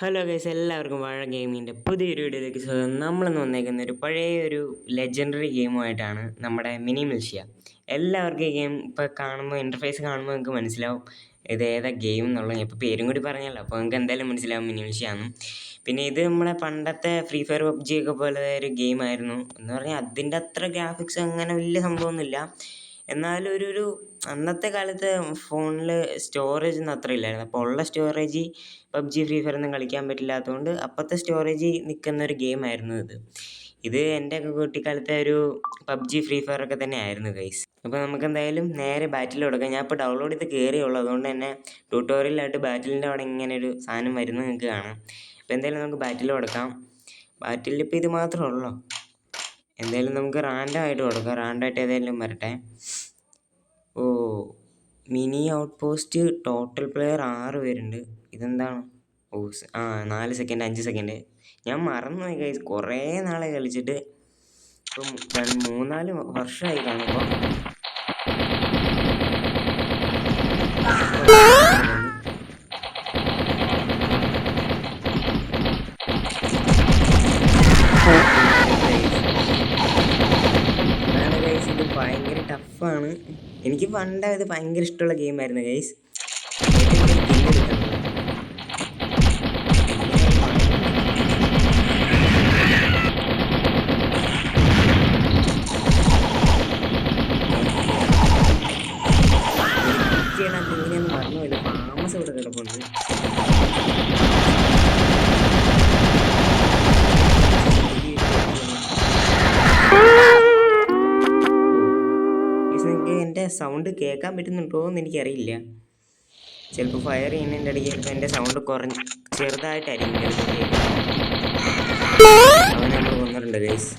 Hello guys, എല്ലാവർക്കും വാഴ ഗെയിമിൻ്റെ പുതിയൊരു വീഡിയോയിലേക്ക് സ്വാഗതം. നമ്മളിന്ന് വന്നേക്കുന്ന ഒരു പഴയ ലെജൻഡറി ഗെയിമുമായിട്ടാണ്, നമ്മുടെ മിനി മിൽഷ്യ. എല്ലാവർക്കും ഈ ഗെയിം ഇപ്പോൾ കാണുമ്പോൾ, ഇൻ്റർഫേസ് കാണുമ്പോൾ നിങ്ങൾക്ക് മനസ്സിലാവും ഇത് ഏതാ ഗെയിം എന്നുള്ളത്. ഇപ്പോൾ പേരും കൂടി പറഞ്ഞല്ലോ, അപ്പോൾ നിങ്ങൾക്ക് എന്തായാലും മനസ്സിലാവും മിനി മിൽഷ്യ. പിന്നെ ഇത് നമ്മളെ പണ്ടത്തെ ഫ്രീ ഫയർ, പബ്ജി ഒക്കെ പോലെ ഒരു ഗെയിമായിരുന്നു എന്ന് പറഞ്ഞാൽ അതിൻ്റെ അത്ര ഗ്രാഫിക്സ് അങ്ങനെ വലിയ സംഭവമൊന്നുമില്ല. എന്നാലും അന്നത്തെ കാലത്ത് ഫോണിൽ സ്റ്റോറേജ് ഒന്നും അത്ര ഇല്ലായിരുന്നു. അപ്പോൾ ഉള്ള സ്റ്റോറേജ് പബ്ജി, ഫ്രീ ഫയർ ഒന്നും കളിക്കാൻ പറ്റില്ലാത്തതുകൊണ്ട് അപ്പോഴത്തെ സ്റ്റോറേജ് നിൽക്കുന്ന ഒരു ഗെയിമായിരുന്നു ഇത് എൻ്റെയൊക്കെ കുട്ടിക്കാലത്തെ ഒരു പബ്ജി, ഫ്രീ ഫയർ ഒക്കെ തന്നെ ആയിരുന്നു ഗൈസ്. അപ്പോൾ നമുക്ക് എന്തായാലും നേരെ ബാറ്റിൽ കൊടുക്കാം. ഞാൻ ഇപ്പോൾ ഡൗൺലോഡ് ചെയ്ത് കയറിയുള്ളൂ, അതുകൊണ്ട് തന്നെ ട്യൂട്ടോറിയലായിട്ട് ബാറ്റിലിൻ്റെ അവിടെ ഇങ്ങനെ ഒരു സാധനം വരുന്നത് നിങ്ങൾക്ക് കാണാം. അപ്പോൾ എന്തായാലും നമുക്ക് ബാറ്റിൽ കൊടുക്കാം. ബാറ്റിൽ ഇപ്പോൾ ഇത് മാത്രമേ ഉള്ളൂ. എന്തായാലും നമുക്ക് റാൻഡമായിട്ട് കൊടുക്കാം. റാൻഡമായിട്ട് ഏതെങ്കിലും വരട്ടെ. Mini out post, total player 6 പേരുണ്ട്. ഇതെന്താണ്? 4 സെക്കൻഡ്, 5 സെക്കൻഡ്. ഞാൻ മറന്നുപോയി ഗൈസ്, കുറേ നാളെ കളിച്ചിട്ട്. ഇപ്പം 3-4 വർഷമായി കാണുമ്പോൾ. അതാണ് ഗൈസ്, ഇത് ഭയങ്കര ടഫാണ്. എനിക്ക് പണ്ട് ഇത് ഭയങ്കര ഇഷ്ടമുള്ള ഗെയിമായിരുന്നു ഗൈസ്. ഇങ്ങനെയൊന്നും മറന്നുപോയില്ല. ഫാമസ് ഇവിടെ കിടപ്പുണ്ട്. നിങ്ങൾക്ക് എൻ്റെ സൗണ്ട് കേൾക്കാൻ പറ്റുന്നുണ്ടോ എന്ന് എനിക്കറിയില്ല. ചിലപ്പോൾ ഫയർ ചെയ്യുന്നതിൻ്റെ ഇടയ്ക്ക് ചിലപ്പോൾ എൻ്റെ സൗണ്ട് ചെറുതായിട്ടായിരിക്കും അവനെ നമ്മൾ കൊന്നിട്ടുണ്ട് ഗൈസ്.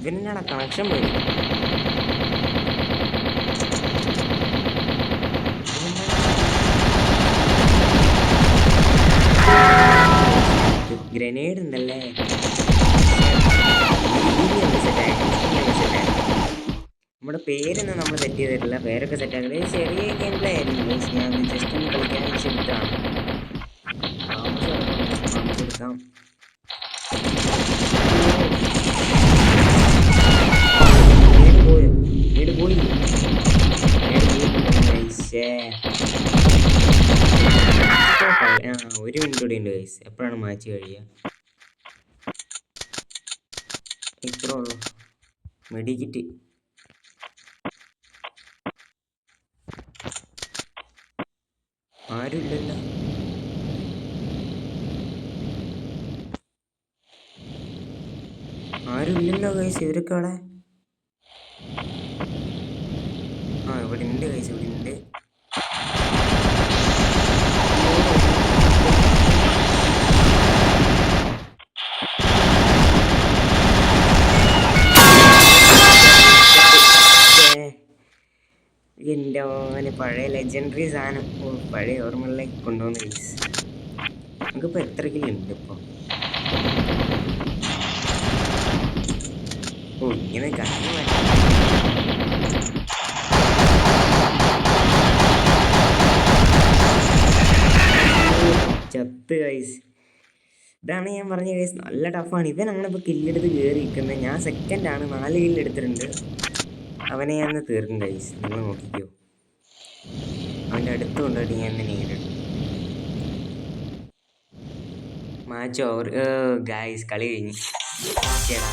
ഇവനാണ് കണക്ഷൻ പോയി. ഗ്രനേഡ് ഉണ്ടല്ലേ. നമ്മുടെ പേരൊന്നും നമ്മൾ സെറ്റ് ചെയ്തിട്ടില്ല, പേരൊക്കെ സെറ്റ് ആക്കുന്നത് ചെറിയ ഗെയിം പ്ലേ ആയിരുന്നു. ഞാൻ ജസ്റ്റ് ഒന്ന് കളിക്കാൻ വെച്ചെടുത്താണ്. എടുക്കാം. വീട് പോയി. ഒരു മിനിറ്റ് കൂടി ഉണ്ട് ഗൈസ്. എപ്പോഴാണ് മാച്ച് കഴിയുക? ഇത്രേ ഉള്ളൂ. മെഡിക്കിറ്റ് ആരുമില്ലല്ലോ. ആരുമില്ലല്ലോ ഗൈസ്. ഇവരൊക്കെ അവിടെ. ഇവിടെ ഉണ്ട് ഗൈസ്, ഇവിടെ ഉണ്ട്. എൻ്റെ മോനെ, പഴയ ലെജൻഡറി സാധനം പഴയ ഓർമ്മകളിലേക്ക് കൊണ്ടുപോകുന്ന ഗൈസ്. നമുക്കിപ്പോൾ എത്ര കിലുണ്ട് ഇപ്പോൾ? ഇങ്ങനെ കാര്യം ചത്ത് ഗൈസ്. ഇതാണ് ഞാൻ പറഞ്ഞ ഗൈസ്, നല്ല ടഫാണ്. ഇവൻ അങ്ങനെ ഇപ്പോൾ കില്ലെടുത്ത് കയറി നിൽക്കുന്നത്. ഞാൻ സെക്കൻഡാണ്, 4 കില്ലെടുത്തിട്ടുണ്ട്. അവനെ ഞാൻ തീർക്കും ഗൈസ്, നിങ്ങൾ നോക്കിക്കോ. അവൻ്റെ അടുത്ത് കൊണ്ടുപോയിട്ട് ഞാൻ എന്നെ നേരിടും. Match over guys. കളി കഴിഞ്ഞ്. ചേടാ,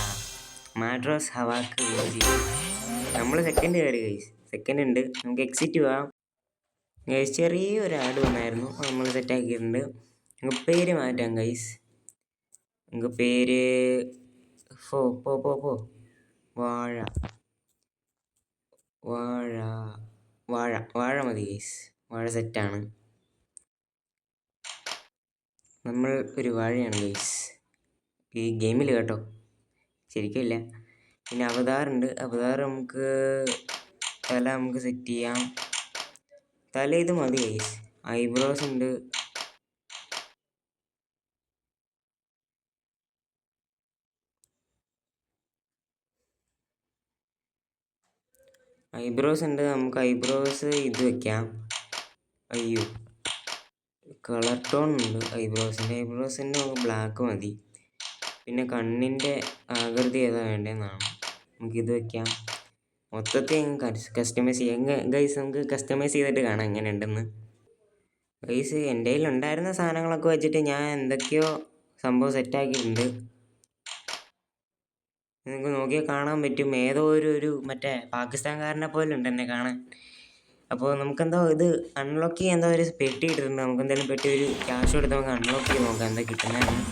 മാഡ്രോസ് ഹവാക്ക് നമ്മൾ സെക്കൻഡ് കയറി ഗൈസ്. സെക്കൻഡ് ഉണ്ട്. നമുക്ക് എക്സിറ്റ് പോവാം ഗൈസ്. ചെറിയൊരു ആഡ് വന്നായിരുന്നു, നമ്മൾ സെറ്റാക്കിയിട്ടുണ്ട്. നമുക്ക് പേര് മാറ്റാം ഗൈസ്. നമുക്ക് പേര് വാഴ വാഴ വാഴ വാഴ മതി ഗൈസ്. വാഴ സെറ്റാണ്. നമ്മൾ ഒരു വാഴയാണ് ഗൈസ് ഈ ഗെയിമിൽ കേട്ടോ, ശരിക്കും ഇല്ല. പിന്നെ അവതാറുണ്ട്. അവതാർ നമുക്ക് തല നമുക്ക് സെറ്റ് ചെയ്യാം. തല ഇത് മതി ഗൈസ്. ഐബ്രോസ് ഉണ്ട്. നമുക്ക് ഐബ്രോസ് ഇത് വെക്കാം. അയ്യോ, കളർ ടോൺ ഉണ്ട് ഐബ്രോസിൻ്റെ നമുക്ക് ബ്ലാക്ക് മതി. പിന്നെ കണ്ണിൻ്റെ ആകൃതി ഏതാ വേണ്ടതെന്നാണ്. നമുക്കിത് വയ്ക്കാം. മൊത്തത്തിൽ കസ്റ്റമൈസ് ചെയ്യാം ഗൈസ്. നമുക്ക് കസ്റ്റമൈസ് ചെയ്തിട്ട് കാണാം എങ്ങനെ ഉണ്ടെന്ന്. ഗൈസ്, എൻ്റെ കയ്യിൽ ഉണ്ടായിരുന്ന സാധനങ്ങളൊക്കെ വെച്ചിട്ട് ഞാൻ എന്തൊക്കെയോ സംഭവം സെറ്റാക്കിയിട്ടുണ്ട്. നിങ്ങൾക്ക് നോക്കിയാൽ കാണാൻ പറ്റും. ഏതോ ഒരു മറ്റേ പാകിസ്ഥാൻകാരനെ പോലെ ഉണ്ട് എന്നെ കാണാൻ. അപ്പോൾ നമുക്കെന്തോ ഇത് അൺലോക്ക് ചെയ്യാൻ എന്തോ ഒരു പെട്ടി ഇട്ടിട്ടുണ്ട്. നമുക്കെന്തായാലും പെട്ടി ഒരു ക്യാഷ് കൊടുത്ത് നമുക്ക് അൺലോക്ക് ചെയ്ത് നോക്കാം എന്താ കിട്ടുന്നതെന്ന്.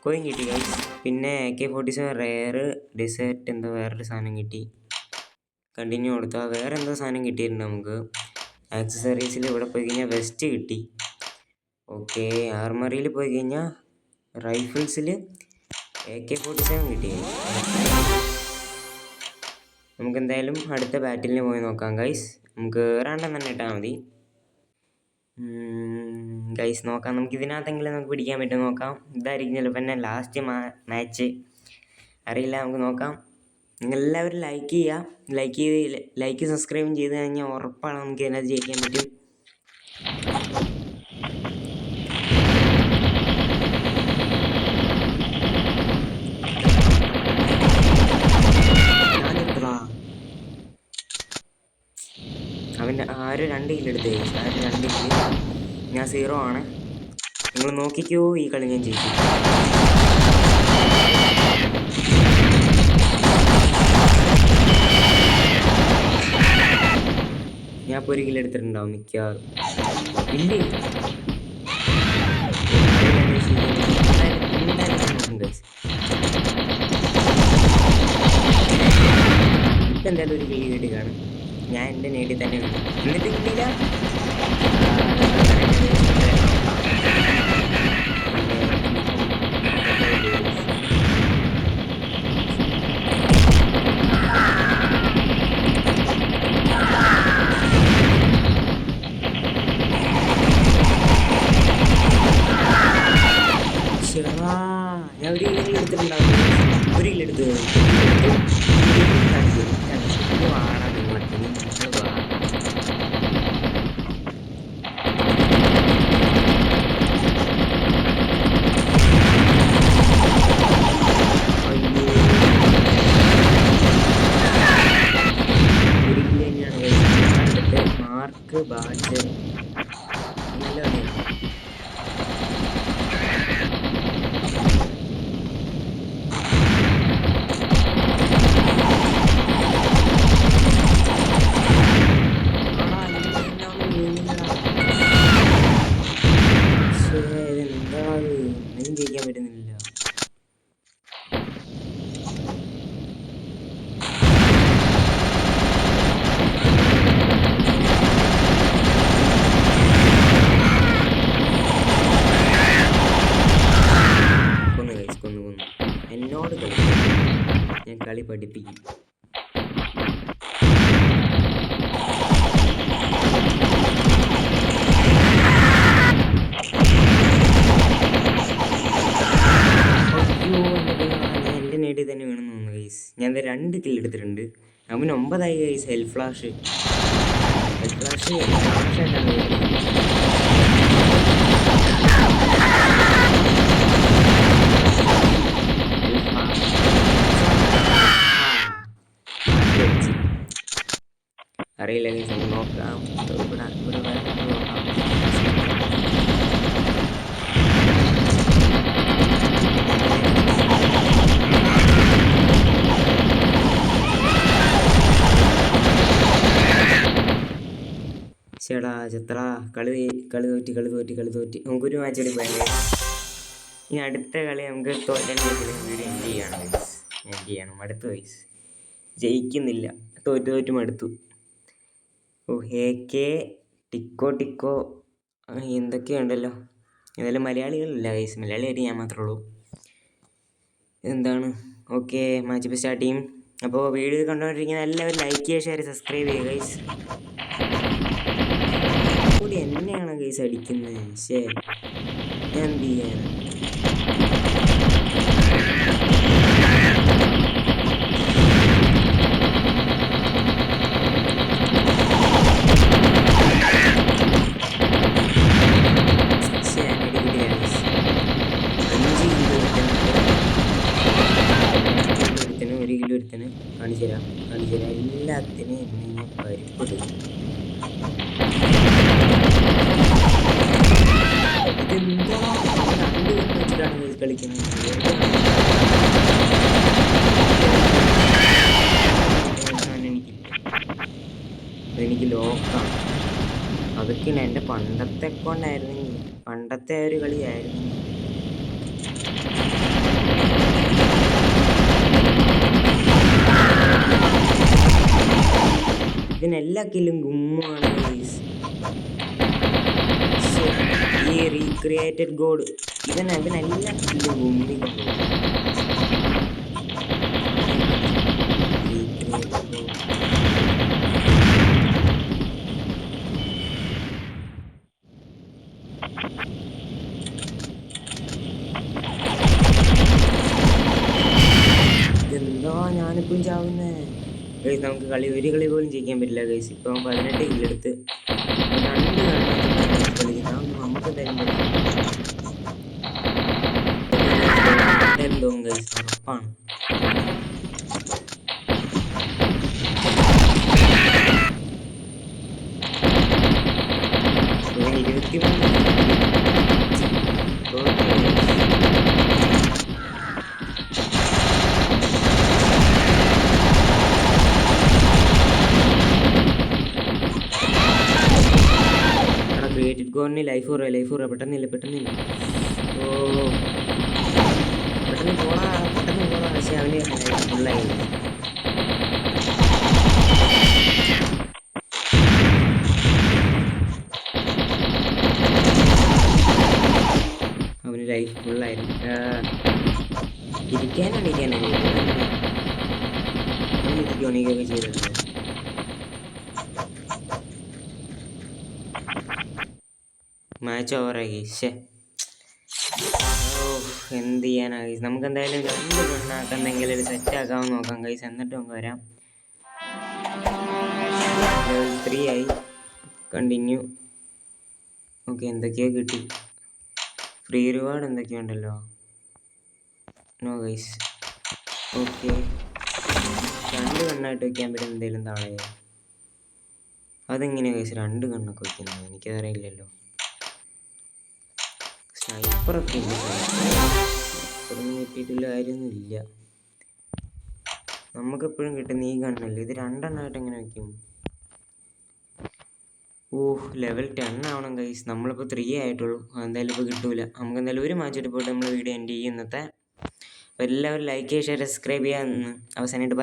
കോയിൻ കിട്ടി ഗൈസ്. പിന്നെ AK-47 റെയർ ഡിസേർട്ട് എന്തോ വേറൊരു സാധനം കിട്ടി. കണ്ടിന്യൂ കൊടുത്താൽ വേറെ എന്തോ സാധനം കിട്ടിയിട്ടുണ്ട് നമുക്ക്. ആക്സസറീസിൽ ഇവിടെ പോയി കഴിഞ്ഞാൽ വെസ്റ്റ് കിട്ടി. ഓക്കെ, ആർമറിയിൽ പോയി കഴിഞ്ഞാൽ റൈഫിൾസിൽ AK-47 കിട്ടി. നമുക്കെന്തായാലും അടുത്ത ബാറ്റിലിന് പോയി നോക്കാം ഗൈസ്. നമുക്ക് റാൻഡം തന്നെ ഇട്ടാൽ മതി ഗൈസ്. നോക്കാം, നമുക്ക് ഇതിനകത്തെങ്കിലും നമുക്ക് പിടിക്കാൻ പറ്റുമോ നോക്കാം. ഇതായിരിക്കും ചിലപ്പോൾ തന്നെ ലാസ്റ്റ് മാച്ച്, അറിയില്ല. നമുക്ക് നോക്കാം. നിങ്ങളെല്ലാവരും ലൈക്ക് സബ്സ്ക്രൈബും ചെയ്ത് കഴിഞ്ഞാൽ ഉറപ്പാണ് നമുക്ക് ഇതിനകത്ത് ജയിക്കാൻ പറ്റും. അവൻ്റെ ആര് 2 കില്ലെടുത്ത് കഴിച്ചു. 2 കില്ല്. ഞാൻ 0 ആണ്. നിങ്ങൾ നോക്കിക്കോ, ഈ കളി ഞാൻ ജയിക്കും. ഞാൻ ഇപ്പോൾ 1 കില്ലെടുത്തിട്ടുണ്ടാവും മിക്കവാറും. ഇല്ലേ, ഇപ്പം എന്തായാലും 1 കില്ല് കിട്ടി കാണും. ഞാൻ എൻ്റെ നേടി തന്നെ എന്നിട്ട് കിട്ടിയില്ല. ഞാൻ 1 കില്ല് എടുത്തിട്ടുണ്ടാവും. 1 കില്ല് എടുത്ത് മാർക്ക് ബാറ്റ് ജയിക്കാൻ പറ്റുന്നില്ല. കൊന്നു എന്നോട് കളി, ഞാൻ കളി പഠിപ്പിക്കും. എൻ്റെ നേടി തന്നെ വേണമെന്ന് തോന്നുന്നു ഗൈസ്. ഞാൻ 2 കില്ല് എടുത്തിട്ടുണ്ട്. അവന് 9 ആയി ഗൈസ്. ഹെൽ ഫ്ലാഷ് അറിയില്ല ഗൈസ്. നമുക്ക് നോക്കാം. ഇവിടെ നോക്കാം. ചേടാ ചെത്തടാ, കളി തോറ്റി. നമുക്കൊരു മാച്ച് എടുക്കാം. ഇനി അടുത്ത കളി നമുക്ക് തോറ്റെങ്കിലും എൻഡ് ചെയ്യണം. അടുത്ത വയസ്സ് ജയിക്കുന്നില്ല, തോറ്റ് മടുത്തു. AK ടിക്കോ എന്തൊക്കെയുണ്ടല്ലോ. ഏതായാലും മലയാളികളില്ല ഗൈസ്, മലയാളിയായിട്ട് ഞാൻ മാത്രമേ ഉള്ളൂ. എന്താണ്? ഓക്കെ, മാച്ച് ഇപ്പോൾ സ്റ്റാർട്ട് ചെയ്യും. അപ്പോൾ വീഡിയോ കണ്ടുകൊണ്ടിരിക്കുന്ന എല്ലാവരും ലൈക്ക് ചെയ്യുക, ഷെയർ, സബ്സ്ക്രൈബ് ചെയ്യുക ഗൈസ്. കൂടി എന്നെയാണ് ഗൈസ് അടിക്കുന്നത്. ഞാൻ എന്ത് ചെയ്യാൻ? അതൊക്കെ എൻ്റെ പണ്ടത്തെ അക്കൗണ്ടായിരുന്നെങ്കിൽ, പണ്ടത്തെ ഒരു കളിയായിരുന്നെങ്കിൽ. ഇതിനെല്ലാ കില്ലും ഗുമ്മാണ് ഗൈസ്. ഈ റീക്രിയേറ്റഡ് ഗോഡ് ഇവനെല്ലാ കില്ലും ഗുമ്മി കൊണ്ടുപോകും. ഇതെന്താ ഞാനിപ്പം ചാവുന്നേ ഗൈസ്? നമുക്ക് ഒരു കളി പോലും ജയിക്കാൻ പറ്റില്ല ഗൈസ്. ഇപ്പം 18 കില്ലെടുത്ത് 2 കളിക്കുന്ന നമുക്ക് എന്തായാലും തോന്നും ഗൈസ്, ഉറപ്പാണ്. ക്രിയേറ്റഡ് ഗോണിന് ലൈഫ് കുറേ പെട്ടെന്നില്ല. ഓ പെട്ടെന്ന് പോടാ. പക്ഷെ അവന് ഫുള്ളായി. അവന് ലൈഫ് ഫുള്ളായിരുന്നു. ഇരിക്കാനൊക്കെ ചെയ്തിട്ടുണ്ട്. മാച്ച് ഓവറായി. എന്ത് ചെയ്യാനാ ഗൈസ്? നമുക്ക് എന്തായാലും 2 പെണ്ണാക്കാൻ എന്തെങ്കിലും ഒരു സെറ്റ് ആക്കാമെന്ന് നോക്കാം ഗൈസ്. എന്നിട്ട് നമുക്ക് വരാം. ലെവൽ 3 ആയി. കണ്ടിന്യൂ. ഓക്കെ, എന്തൊക്കെയോ കിട്ടി. ഫ്രീ റിവാർഡ് എന്തൊക്കെയുണ്ടല്ലോ. No guys. ഓക്കെ, 2 കണ്ണായിട്ട് വയ്ക്കാൻ പറ്റും എന്തെങ്കിലും താഴെ. അതെങ്ങനെയാണ് ഗൈസ് 2 കണ്ണൊക്കെ വയ്ക്കുന്നത്? എനിക്കതറിയില്ലല്ലോ. സ്നൈപ്പറൊക്കെ ഉണ്ട്. സ്നൈപ്പറൊന്നും കിട്ടിയിട്ടില്ല, കാര്യമൊന്നുമില്ല. നമുക്കെപ്പോഴും കിട്ടുന്ന ഈ കണ്ണല്ലേ. ഇത് 2 എണ്ണമായിട്ട് എങ്ങനെ വയ്ക്കും? ലെവൽ 10 ആവണം ഗൈസ്. നമ്മളിപ്പോൾ 3 ആയിട്ടുള്ളൂ. എന്തായാലും ഇപ്പോൾ കിട്ടൂല. നമുക്ക് എന്തായാലും ഒരു മാച്ച് പോയിട്ട് നമ്മൾ വീഡിയോ എൻഡ് ചെയ്യും ഇന്നത്തെ. അപ്പോൾ എല്ലാവരും ലൈക്ക് ചെയ്യുക, ഷെയർ, സബ്സ്ക്രൈബ് ചെയ്യാമെന്ന് അവസാനമായിട്ട്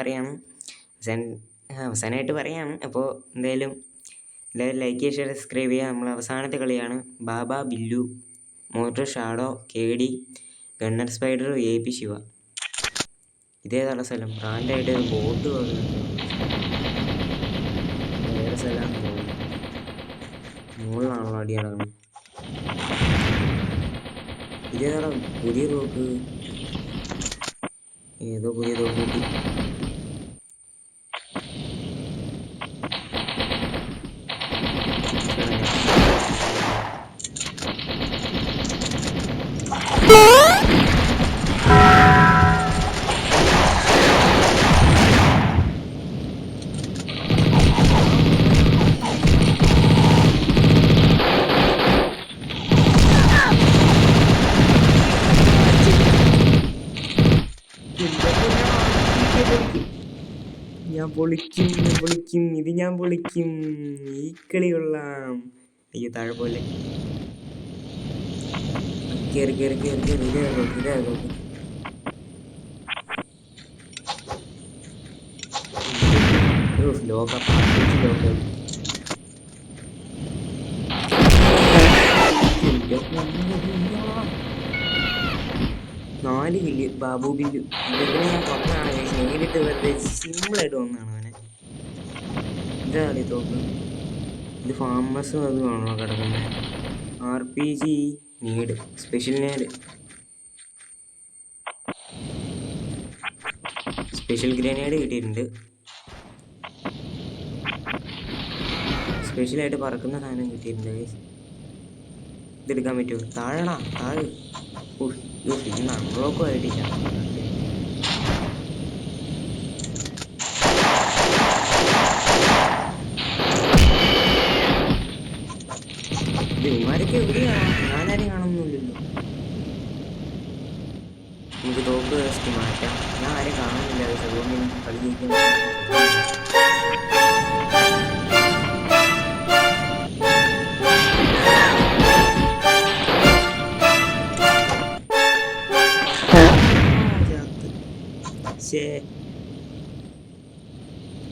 പറയാണ്. അപ്പോൾ എന്തായാലും എല്ലാവരും ലൈക്ക് ചെയ്യുക, ഷെയർ, സബ്സ്ക്രൈബ് ചെയ്യുക. നമ്മൾ അവസാനത്തെ കളിയാണ്. Baba, Billu, Moto, shadow, KD, gunner spider, AP Shiva. ഇതേതാണ് സ്ഥലം? ബ്രാൻഡായിട്ട് ബോട്ട് വേറെ സ്ഥലമാണ് തോന്നുന്നു. മുകളിലാണല്ലോ അടി നടക്കുന്നത്. ഇതേതാണ് പുതിയ തോക്ക്? ഏതോ പുതിയ തോക്ക് കിട്ടി. ഞാൻ പൊളിക്കും. ഈ കളി കൊള്ളാം. അയ്യോ, താഴെ പോലെ കേറി. ഇതേ നോക്ക്. ലോക 4 കില്ല് ബാബു ബില്ലു. ഇതൊക്കെ ഞാൻ പറഞ്ഞതാണ് നേരിട്ട് വെറുതെ സിമ്പിളായിട്ട് വന്നതാണ് അവനെ. ഇതാണ് തോക്ക്. ഇത് ഫാമസും അതുമാണോ കിടക്കുന്നത്? RPG നീഡ്, സ്പെഷ്യൽ ഗ്രനേഡ് കിട്ടിയിട്ടുണ്ട്. സ്പെഷ്യലായിട്ട് പറക്കുന്ന സാധനം കിട്ടിയിട്ടുണ്ട്. ഇതെടുക്കാൻ പറ്റുമോ? താഴെ. ഇന്ന് അൺലോക്കും ആയിട്ടില്ല. ഇവന്മാരൊക്കെ എവിടെയാണ്? ഞാനാരും കാണുന്നില്ലല്ലോ. നമുക്ക് തോക്ക് ജസ്റ്റ് മാറ്റാം. ഞാൻ ആരും കാണുന്നില്ല. അതുകൊണ്ട് കളി ജയിക്കാൻ ഷേ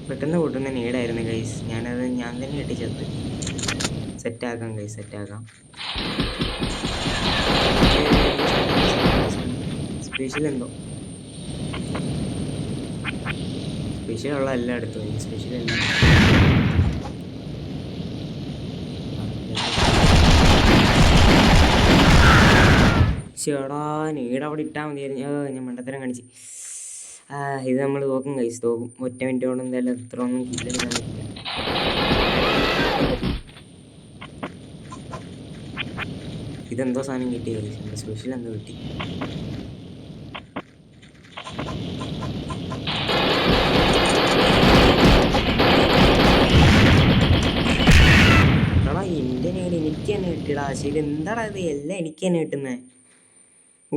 പെട്ടെന്ന് പൊട്ടുന്ന നീടായിരുന്നു ഗൈസ്. ഞാൻ തന്നെ ഇട്ടിച്ചത്. സെറ്റാക്കാം ഗൈസ്, സെറ്റാക്കാം. സ്പെഷ്യൽ എന്തോ സ്പെഷ്യലുള്ള എല്ലാം എടുത്തു. സ്പെഷ്യൽ എല്ലാം ചേടാ നീട് അവിടെ ഇട്ടാൽ മതിയായിരുന്നു. ഞാൻ മണ്ടത്തരം കാണിച്ച്. ഇത് നമ്മൾ തോക്കും കൈസ്, തോക്കും. ഒറ്റ മിനിറ്റ് കൊണ്ട് എന്തായാലും എത്ര ഒന്നും കില്ലെടുക്കാൻ പറ്റില്ല. ഇതെന്തോ സാധനം കിട്ടി കൈസ്, നമ്മുടെ സ്പെഷ്യൽ എന്തോ കിട്ടി. എടാ എൻ്റെ നേട് എനിക്ക് തന്നെ കിട്ടിയടാ. ശരി എന്താടാ ഇത്, എല്ലാം എനിക്ക് തന്നെ കിട്ടുന്നത്.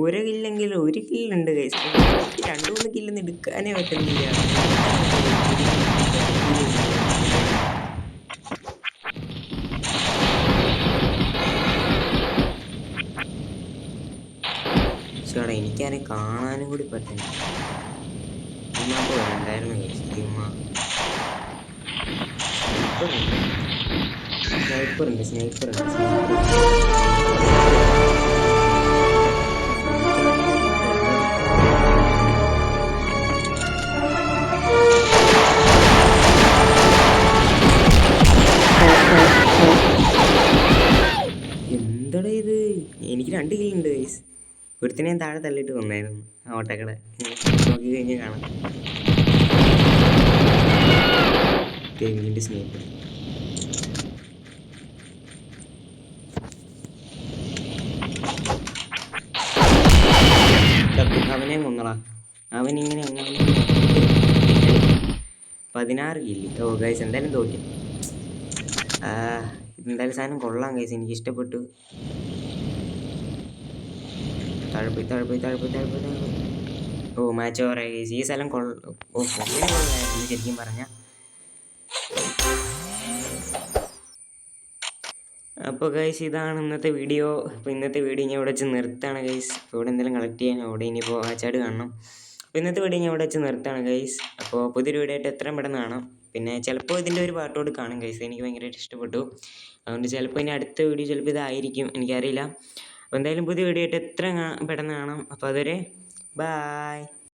ഒരു കില്ലെങ്കിലും ഒരു കില്ലുണ്ട് കൈസ്. 2-3 കില്ലൊന്നും എടുക്കാനേ പറ്റുന്നില്ല. ചേട്ടാ എനിക്കതിനെ കാണാനും കൂടി പറ്റുന്നു. ഇന്നപ്പോൾ വേണ്ടായിരുന്നു കൈസ്. സ്നൈപ്പറുണ്ട്. എന്താടാ ഇത്, എനിക്ക് 2 കില്ലുണ്ട് ഗൈസ്. ഒരുത്തിനെ ഞാൻ താഴെ തള്ളിയിട്ട് കൊന്നായിരുന്നു ആ ഓട്ടക്കട. നോക്കി കഴിഞ്ഞാൽ കാണാം. വീണ്ടും സ്നേഹിക്കും. അവനെ കൊന്നടാ. അവനിങ്ങനെ 16 കില്ല്. ഓ ഗൈസ് എന്തായാലും തോറ്റു. ഇതെന്തായാലും സാധനം കൊള്ളാം ഗൈസ്, എനിക്ക് ഇഷ്ടപ്പെട്ടു. താഴെ പോയി. ഓ മാച്ച് ഓവറായി ഗൈസ്. ഈ സ്ഥലം കൊള്ളായിരുന്നു ശരിക്കും പറഞ്ഞാൽ. അപ്പോൾ ഗൈസ് ഇതാണ് ഇന്നത്തെ വീഡിയോ. അപ്പോൾ ഇന്നത്തെ വീഡിയോ ഞാൻ ഇവിടെ വെച്ച് നിർത്താണ് ഗൈസ്. അപ്പോൾ ഇവിടെ എന്തെങ്കിലും കളക്ട് ചെയ്യാൻ അവിടെ ഇനിയിപ്പോൾ വാച്ചാട് കാണണം. അപ്പോൾ ഇന്നത്തെ വീഡിയോ ഞാൻ ഇവിടെ വെച്ച് നിർത്താണ് ഗൈസ്. അപ്പോൾ പുതിയൊരു വീഡിയോ ആയിട്ട് എത്രയും പെട്ടെന്ന് കാണാം. പിന്നെ ചിലപ്പോൾ ഇതിൻ്റെ ഒരു പാർട്ടോട് കാണും ഗൈസ്. എനിക്ക് ഭയങ്കരമായിട്ട് ഇഷ്ടപ്പെട്ടു. അതുകൊണ്ട് ചിലപ്പോൾ ഇനി അടുത്ത വീഡിയോ ചിലപ്പോൾ ഇതായിരിക്കും, എനിക്കറിയില്ല. അപ്പോൾ എന്തായാലും പുതിയ വീഡിയോ ആയിട്ട് എത്ര പെട്ടെന്ന് കാണാം. അപ്പോൾ അതുവരെ ബായ്.